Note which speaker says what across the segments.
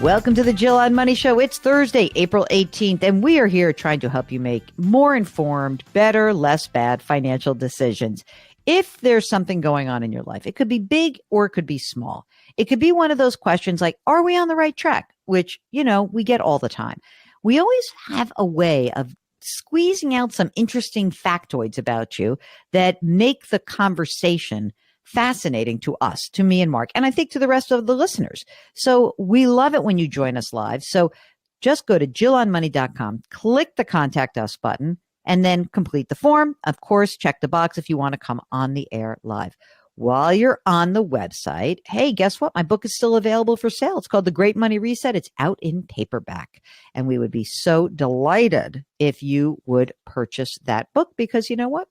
Speaker 1: Welcome to the Jill on Money Show. It's Thursday, April 18th, and we are here trying to help you make more informed, better, less bad financial decisions. If there's something going on in your life, it could be big or it could be small. It could be one of those questions like, are we on the right track? Which, we get all the time. We always have a way of squeezing out some interesting factoids about you that make the conversation fascinating to us, to me and Mark, and I think to the rest of the listeners. So we love it when you join us live. So just go to JillOnMoney.com, click the Contact Us button, and then complete the form. Of course, check the box if you want to come on the air live. While you're on the website, hey, guess what? My book is still available for sale. It's called The Great Money Reset. It's out in paperback. And we would be so delighted if you would purchase that book because you know what?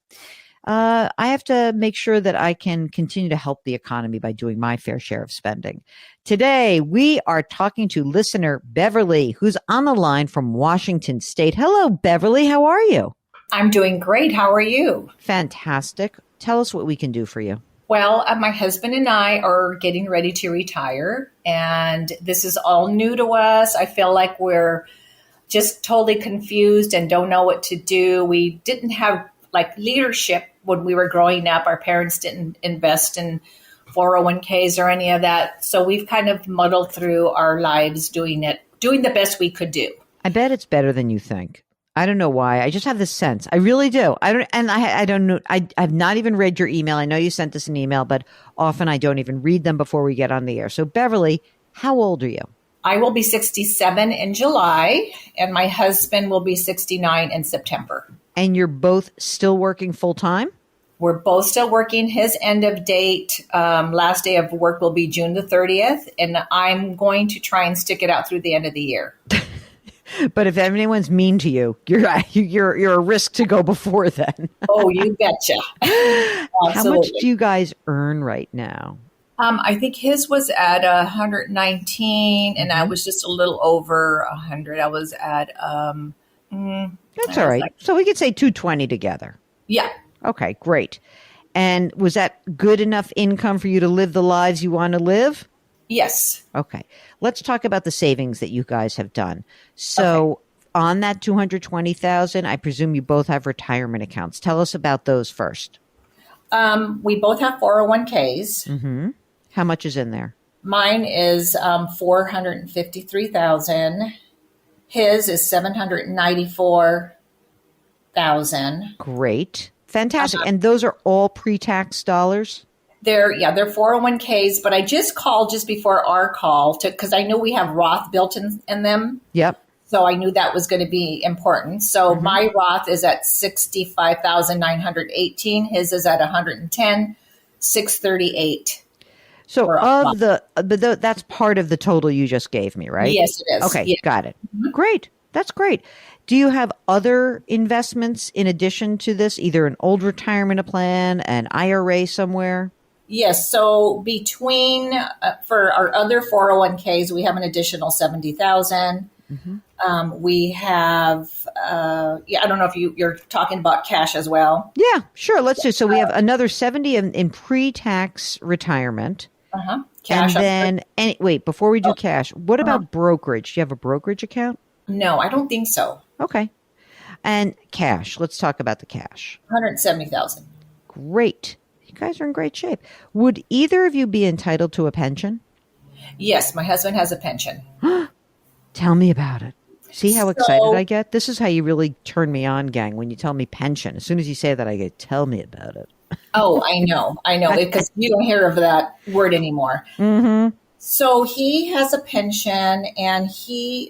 Speaker 1: I have to make sure that I can continue to help the economy by doing my fair share of spending. Today, we are talking to listener Beverly, who's on the line from Washington State. Hello, Beverly. How are you?
Speaker 2: I'm doing great. How are you?
Speaker 1: Fantastic. Tell us what we can do for you.
Speaker 2: Well, my husband and I are getting ready to retire, and this is all new to us. I feel like we're just totally confused and don't know what to do. We didn't have leadership when we were growing up. Our parents didn't invest in 401ks or any of that. So we've kind of muddled through our lives doing the best we could do.
Speaker 1: I bet it's better than you think. I don't know why. I just have this sense. I really do. I don't know. I've not even read your email. I know you sent us an email, but often I don't even read them before we get on the air. So Beverly, how old are you?
Speaker 2: I will be 67 in July, and my husband will be 69 in September.
Speaker 1: And you're both still working full time?
Speaker 2: We're both still working. His end of date, last day of work will be June the 30th, and I'm going to try and stick it out through the end of the year.
Speaker 1: But if anyone's mean to you, you're a risk to go before then.
Speaker 2: Oh, you betcha.
Speaker 1: How much do you guys earn right now?
Speaker 2: I think his was at 119, and I was just a little over 100. I was at
Speaker 1: that's all right. So we could say 220 together.
Speaker 2: Yeah.
Speaker 1: Okay, great. And was that good enough income for you to live the lives you want to live?
Speaker 2: Yes.
Speaker 1: Okay. Let's talk about the savings that you guys have done. So on that 220,000, I presume you both have retirement accounts. Tell us about those first.
Speaker 2: We both have 401ks.
Speaker 1: Mm-hmm. How much is in there?
Speaker 2: Mine is 453,000. His is 794,000.
Speaker 1: Great. Fantastic. And those are all pre-tax dollars?
Speaker 2: They're 401ks, but I just called just before our call because I knew we have Roth built in them.
Speaker 1: Yep.
Speaker 2: So I knew that was going to be important. So my Roth is at 65,918. His is at 110,638.
Speaker 1: So that's part of the total you just gave me, right?
Speaker 2: Yes, it is.
Speaker 1: Okay,
Speaker 2: yeah.
Speaker 1: Got it. Mm-hmm. Great. That's great. Do you have other investments in addition to this, either an old retirement plan, an IRA somewhere?
Speaker 2: Yes. So between for our other 401ks, we have an additional 70,000. Mm-hmm. We have, I don't know if you're talking about cash as well.
Speaker 1: Yeah, sure. Let's do. So we have another 70 in pre-tax retirement.
Speaker 2: Cash.
Speaker 1: And then, wait, before we do cash, what about brokerage? Do you have a brokerage account?
Speaker 2: No, I don't think so.
Speaker 1: Okay. And cash. Let's talk about the cash.
Speaker 2: 170,000.
Speaker 1: Great. You guys are in great shape. Would either of you be entitled to a pension?
Speaker 2: Yes, my husband has a pension.
Speaker 1: Tell me about it. See how excited I get? This is how you really turn me on, gang, when you tell me pension. As soon as you say that, I get, tell me about it.
Speaker 2: Oh, I know, because you don't hear of that word anymore.
Speaker 1: Mm-hmm.
Speaker 2: So he has a pension, and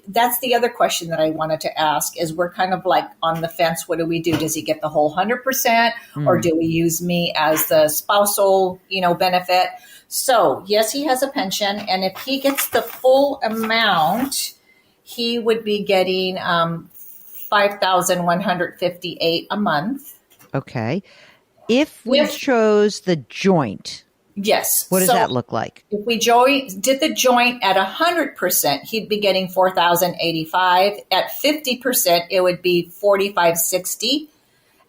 Speaker 2: that's the other question that I wanted to ask is we're kind of like on the fence. What do we do? Does he get the whole 100% or do we use me as the spousal, benefit? So yes, he has a pension, and if he gets the full amount, he would be getting $5,158 a month.
Speaker 1: Okay. If we chose the joint,
Speaker 2: yes.
Speaker 1: What does that look like?
Speaker 2: If we did the joint at 100%, he'd be getting $4,085. At 50%, it would be $4,560.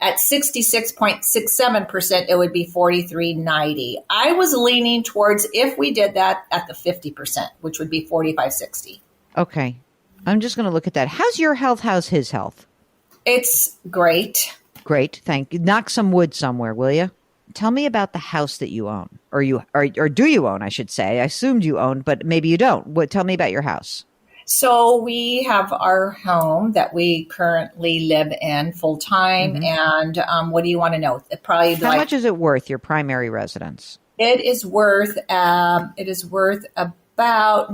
Speaker 2: At 66.67%, it would be $4,390. I was leaning towards if we did that at the 50%, which would be $4,560.
Speaker 1: Okay. I'm just going to look at that. How's your health? How's his health?
Speaker 2: It's great.
Speaker 1: Great. Thank you. Knock some wood somewhere, will you? Tell me about the house that you own, or do you own, I should say. I assumed you owned, but maybe you don't. Tell me about your house.
Speaker 2: So we have our home that we currently live in full time. And what do you want to know? Probably
Speaker 1: How much is it worth, your primary residence?
Speaker 2: It is worth about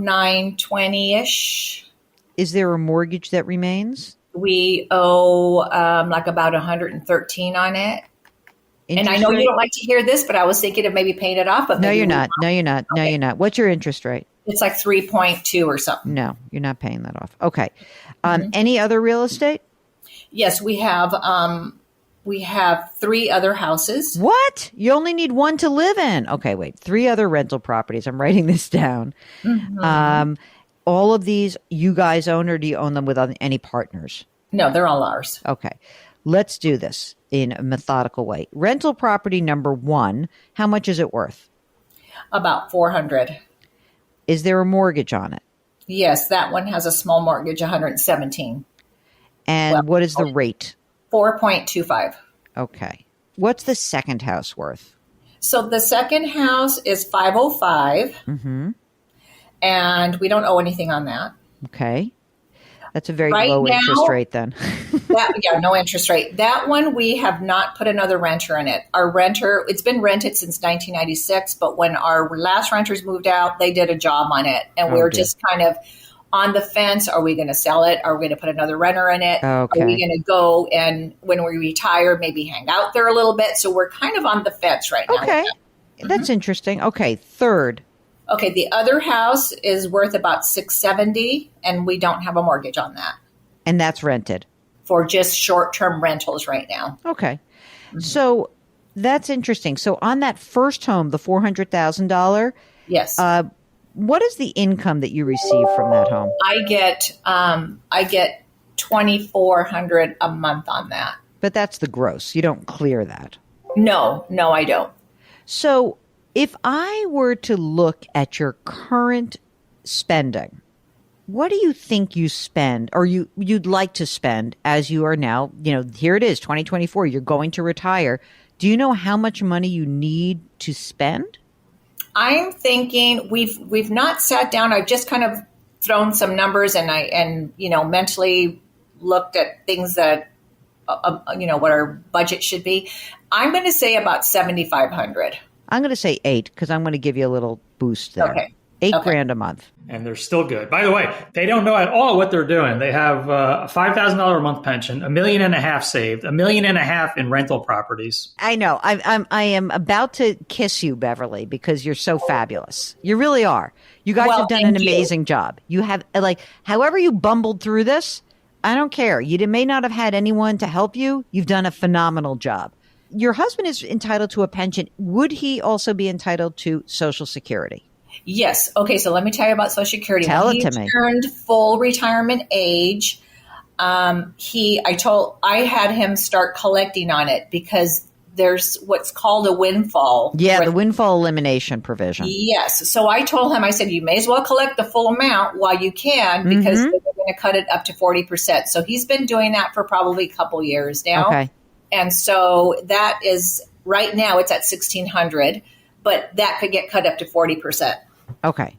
Speaker 2: 920-ish.
Speaker 1: Is there a mortgage that remains?
Speaker 2: We owe like about 113 on it. And I know you don't like to hear this, but I was thinking of maybe paying it off. But
Speaker 1: no, you're not. No, you're not. No, you're not. What's your interest rate?
Speaker 2: It's like 3.2 or something.
Speaker 1: No, you're not paying that off. Okay. Any other real estate?
Speaker 2: Yes, we have 3 other houses.
Speaker 1: What? You only need one to live in. Okay, wait. 3 other rental properties. I'm writing this down. All of these you guys own, or do you own them with any partners?
Speaker 2: No, they're all ours.
Speaker 1: Okay. Let's do this in a methodical way. Rental property number 1, how much is it worth?
Speaker 2: About 400.
Speaker 1: Is there a mortgage on it?
Speaker 2: Yes, that one has a small mortgage, 117.
Speaker 1: And what is the rate?
Speaker 2: 4.25.
Speaker 1: Okay. What's the second house worth?
Speaker 2: So the second house is 505. And we don't owe anything on that.
Speaker 1: Okay. That's a very low interest rate then.
Speaker 2: No interest rate. That one, we have not put another renter in it. Our renter, it's been rented since 1996, but when our last renters moved out, they did a job on it. And we were just kind of on the fence. Are we going to sell it? Are we going to put another renter in it?
Speaker 1: Okay.
Speaker 2: Are we going to go and when we retire, maybe hang out there a little bit? So we're kind of on the fence right now.
Speaker 1: Okay. That's interesting. Okay. Third.
Speaker 2: Okay, the other house is worth about $670, and we don't have a mortgage on that.
Speaker 1: And that's rented?
Speaker 2: For just short-term rentals right now.
Speaker 1: Okay. So that's interesting. So on that first home, the $400,000.
Speaker 2: Yes.
Speaker 1: What is the income that you receive from that home?
Speaker 2: I get $2,400 a month on that.
Speaker 1: But that's the gross. You don't clear that.
Speaker 2: No, I don't.
Speaker 1: So if I were to look at your current spending, what do you think you spend or you'd like to spend as you are now, here it is, 2024, you're going to retire. Do you know how much money you need to spend?
Speaker 2: I'm thinking we've not sat down. I've just kind of thrown some numbers and mentally looked at things that, what our budget should be. I'm going to say about $7,500.
Speaker 1: I'm going to say 8 because I'm going to give you a little boost there.
Speaker 2: Okay.
Speaker 1: $8,000 a month.
Speaker 3: And they're still good. By the way, they don't know at all what they're doing. They have a $5,000 a month pension, $1.5 million saved, $1.5 million in rental properties.
Speaker 1: I know. I am about to kiss you, Beverly, because you're so fabulous. You really are. You guys have done an amazing job. You have, however you bumbled through this, I don't care. You may not have had anyone to help you. You've done a phenomenal job. Your husband is entitled to a pension. Would he also be entitled to Social Security?
Speaker 2: Yes. Okay. So let me tell you about Social Security.
Speaker 1: Tell it to me.
Speaker 2: He turned full retirement age. I had him start collecting on it because there's what's called a windfall.
Speaker 1: Yeah, the windfall elimination provision.
Speaker 2: Yes. So I told him, I said, you may as well collect the full amount while you can because they're going to cut it up to 40%. So he's been doing that for probably a couple years now. Okay. And so that is right now it's at $1,600, but that could get cut up to 40%.
Speaker 1: Okay.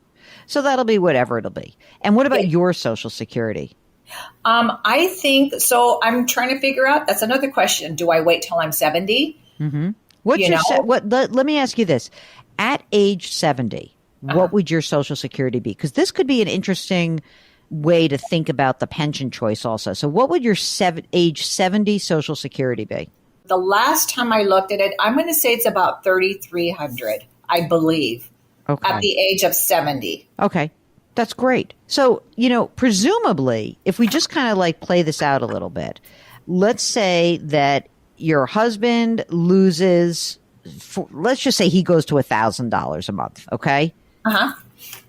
Speaker 1: So that'll be whatever it'll be. And what about your Social Security?
Speaker 2: I think so. I'm trying to figure out. That's another question. Do I wait till I'm 70?
Speaker 1: Mm-hmm. Let me ask you this. At age 70, what would your Social Security be? Because this could be an interesting way to think about the pension choice also. So what would your age 70 Social Security be?
Speaker 2: The last time I looked at it, I'm going to say it's about $3,300, I believe, at the age of 70.
Speaker 1: Okay. That's great. So, presumably, if we just kind of play this out a little bit, let's say that your husband loses, let's just say he goes to $1,000 a month. Okay.
Speaker 2: Uh-huh.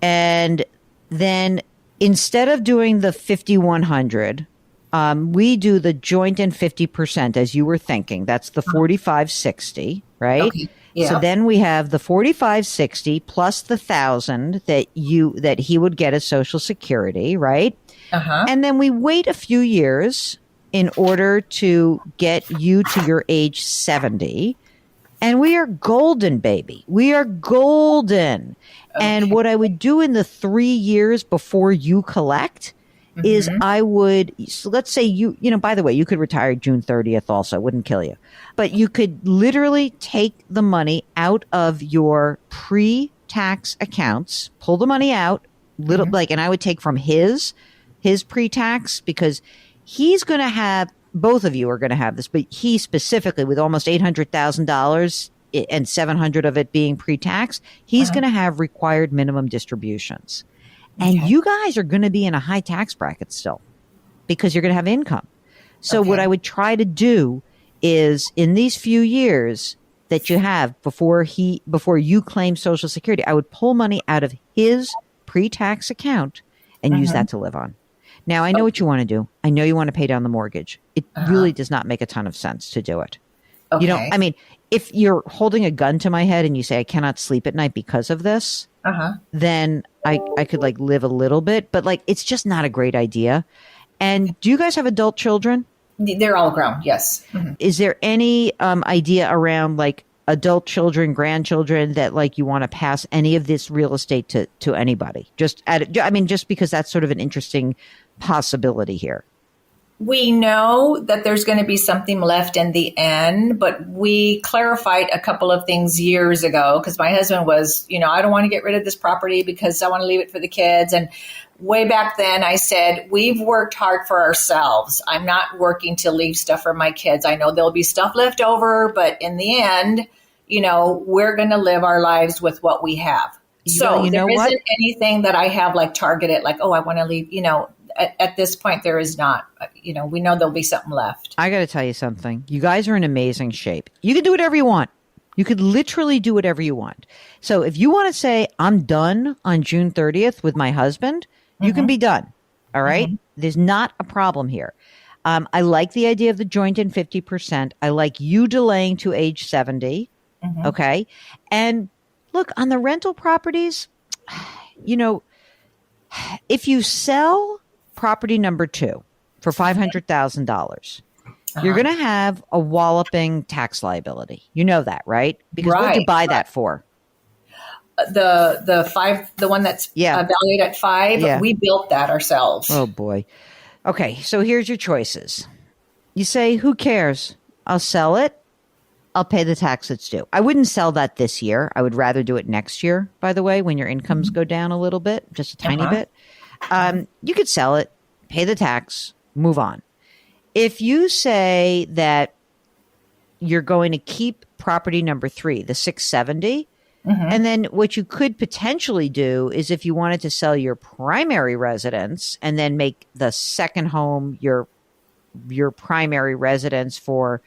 Speaker 1: And then instead of doing the $5,100, We do the joint and 50%, as you were thinking. That's the 4560, right?
Speaker 2: Okay. Yeah.
Speaker 1: So then we have the 4560 plus the 1,000 that he would get as Social Security, right?
Speaker 2: Uh-huh.
Speaker 1: And then we wait a few years in order to get you to your age 70. And we are golden, baby. We are golden.
Speaker 2: Okay.
Speaker 1: And what I would do in the 3 years before you collect is I would, so let's say by the way, you could retire June 30th also, it wouldn't kill you. But you could literally take the money out of your pre-tax accounts, pull the money out, and I would take from his pre-tax, because he's going to have, both of you are going to have this, but he specifically, with almost $800,000 and 700 of it being pre-tax, he's going to have required minimum distributions. And you guys are going to be in a high tax bracket still, because you're going to have income. So what I would try to do is, in these few years that you have before you claim Social Security, I would pull money out of his pre-tax account and use that to live on. Now, I know what you want to do. I know you want to pay down the mortgage. It really does not make a ton of sense to do it.
Speaker 2: Okay.
Speaker 1: I mean, if you're holding a gun to my head and you say, I cannot sleep at night because of this, then I could live a little bit, but it's just not a great idea. And do you guys have adult children?
Speaker 2: They're all grown. Yes. Mm-hmm.
Speaker 1: Is there any idea around adult children, grandchildren that you want to pass any of this real estate to anybody? Just because that's sort of an interesting possibility here.
Speaker 2: We know that there's going to be something left in the end, but we clarified a couple of things years ago, because my husband was, I don't want to get rid of this property because I want to leave it for the kids. And way back then I said, we've worked hard for ourselves. I'm not working to leave stuff for my kids. I know there'll be stuff left over, but in the end, we're going to live our lives with what we have. So there isn't anything that I have targeted, I want to leave, at this point, there is not. We know there'll be something left.
Speaker 1: I got to tell you something. You guys are in amazing shape. You can do whatever you want. You could literally do whatever you want. So if you want to say, I'm done on June 30th with my husband, you can be done. All right? There's not a problem here. I like the idea of the joint and 50%. I like you delaying to age 70. Okay? And look, on the rental properties, if you sell property number 2 for $500,000, you're going to have a walloping tax liability. You know that, right? Because what did you buy that for?
Speaker 2: The one that's valued at 5. We built that ourselves.
Speaker 1: Oh boy. Okay, so here's your choices. You say, who cares? I'll sell it. I'll pay the tax that's due. I wouldn't sell that this year. I would rather do it next year, by the way, when your incomes go down a little bit, just a tiny bit. You could sell it, pay the tax, move on. If you say that you're going to keep property number 3, the 670, and then what you could potentially do is, if you wanted to sell your primary residence and then make the second home your primary residence for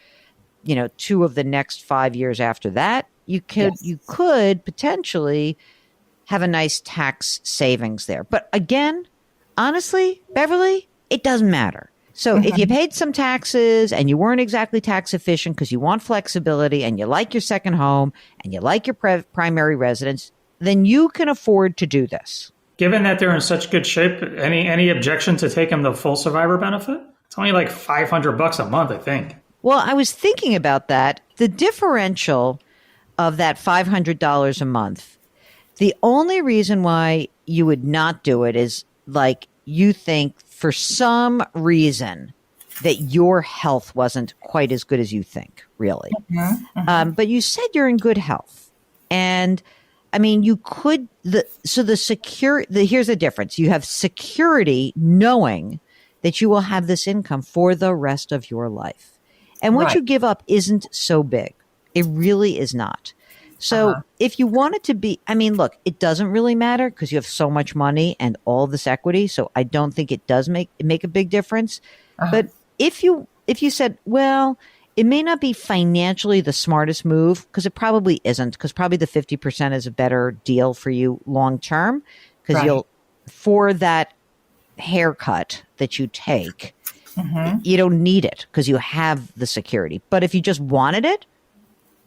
Speaker 1: 2 of the next 5 years after that, you could potentially have a nice tax savings there. But again, honestly, Beverly, it doesn't matter. So if you paid some taxes and you weren't exactly tax efficient because you want flexibility and you like your second home and you like your primary residence, then you can afford to do this.
Speaker 3: Given that they're in such good shape, any objection to taking the full survivor benefit? It's only $500 a month, I think.
Speaker 1: Well, I was thinking about that. The differential of that $500 a month, the only reason why you would not do it is you think for some reason that your health wasn't quite as good as you think, really. But you said you're in good health. And I mean, you could, here's the difference. You have security knowing that you will have this income for the rest of your life. And what you give up isn't so big. It really is not. So if you want it to be, look, it doesn't really matter because you have so much money and all this equity. So I don't think it does make a big difference. But if you said, well, it may not be financially the smartest move, because it probably isn't, because probably the 50% is a better deal for you long term, because for that haircut that you take, You don't need it because you have the security. But if you just wanted it,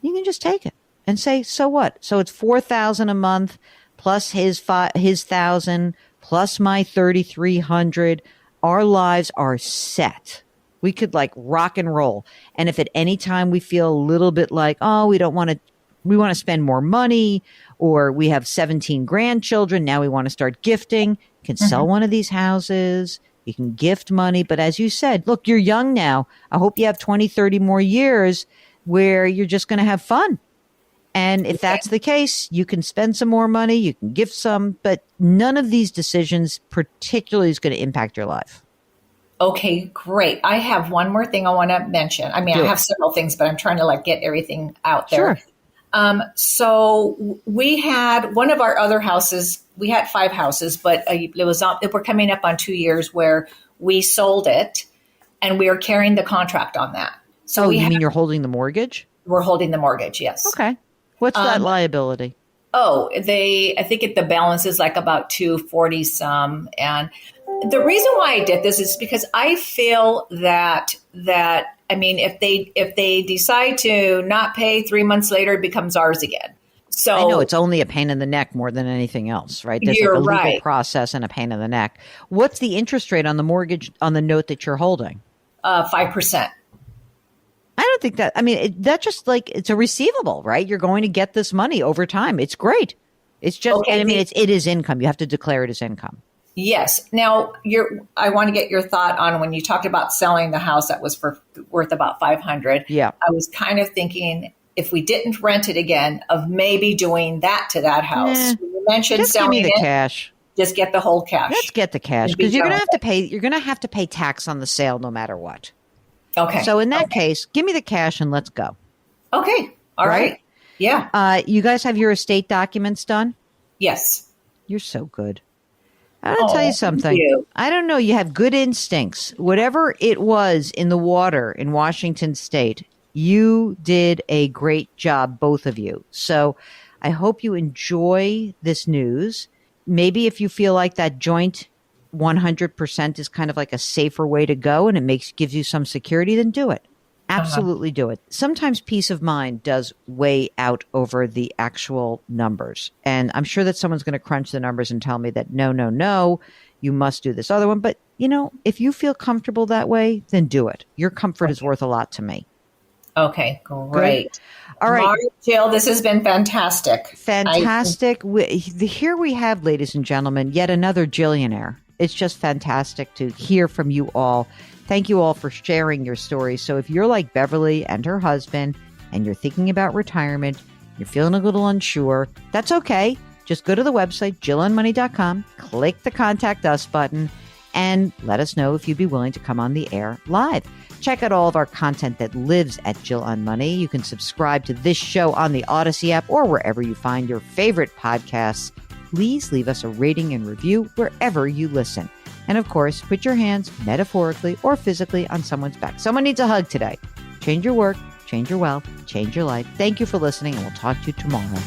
Speaker 1: you can just take it and say, so what? So it's $4,000 a month plus his 1,000 plus my 3,300. Our lives are set. We could like rock and roll. And if at any time we feel a little bit like, oh, we want to spend more money, or we have 17 grandchildren, now we want to start gifting, you can sell one of these houses. You can gift money. But as you said, look, you're young now. I hope you have 20, 30 more years where you're just going to have fun. And if that's the case, you can spend some more money, you can gift some, but none of these decisions particularly is going to impact your life.
Speaker 2: Okay, great. I have one more thing I want to mention. I mean, I have several things, but I'm trying to like get everything out there.
Speaker 1: Sure.
Speaker 2: So we had one of our other houses. We had 5 houses, but we're coming up on 2 years where we sold it, and we are carrying the contract on that. So
Speaker 1: you mean you're holding the mortgage?
Speaker 2: We're holding the mortgage. Yes.
Speaker 1: Okay. What's that liability?
Speaker 2: I think the balance is like about 240 some. And the reason why I did this is because I feel that I mean, if they decide to not pay 3 months later, it becomes ours again. So
Speaker 1: I know it's only a pain in the neck more than anything else, right? There's like a legal process and a pain in the neck. What's the interest rate on the mortgage on the note that you're holding?
Speaker 2: 5%.
Speaker 1: I don't think that. I mean, that's just like it's a receivable, right? You're going to get this money over time. It's great. It's just.
Speaker 2: Okay,
Speaker 1: I mean, it is income. You have to declare it as income.
Speaker 2: Yes. Now, I want to get your thought on when you talked about selling the house that was worth about $500.
Speaker 1: Yeah.
Speaker 2: I was kind of thinking if we didn't rent it again, of maybe doing that to that house. You mentioned
Speaker 1: just
Speaker 2: selling
Speaker 1: give me the cash.
Speaker 2: Just get the whole cash.
Speaker 1: Let's get the cash because you're going to have to pay. You're going to have to pay tax on the sale no matter what.
Speaker 2: Okay.
Speaker 1: So in that case, give me the cash and let's go.
Speaker 2: Okay. All right. Yeah.
Speaker 1: You guys have your estate documents done?
Speaker 2: Yes.
Speaker 1: You're so good. I'm going to tell you something. I don't know. You have good instincts. Whatever it was in the water in Washington State, you did a great job, both of you. So I hope you enjoy this news. Maybe if you feel like that joint 100% is kind of like a safer way to go and it gives you some security, then do it. Absolutely do it. Sometimes peace of mind does weigh out over the actual numbers. And I'm sure that someone's going to crunch the numbers and tell me that no, you must do this other one. But, if you feel comfortable that way, then do it. Your comfort is worth a lot to me.
Speaker 2: Okay, great.
Speaker 1: Good. All right.
Speaker 2: Jill, this has been fantastic.
Speaker 1: Fantastic. Here we have, ladies and gentlemen, yet another Jillionaire. It's just fantastic to hear from you all. Thank you all for sharing your stories. So if you're like Beverly and her husband and you're thinking about retirement, you're feeling a little unsure, that's okay. Just go to the website, JillOnMoney.com, click the Contact Us button, and let us know if you'd be willing to come on the air live. Check out all of our content that lives at Jill on Money. You can subscribe to this show on the Odyssey app or wherever you find your favorite podcasts. Please leave us a rating and review wherever you listen. And of course, put your hands metaphorically or physically on someone's back. Someone needs a hug today. Change your work, change your wealth, change your life. Thank you for listening, and we'll talk to you tomorrow.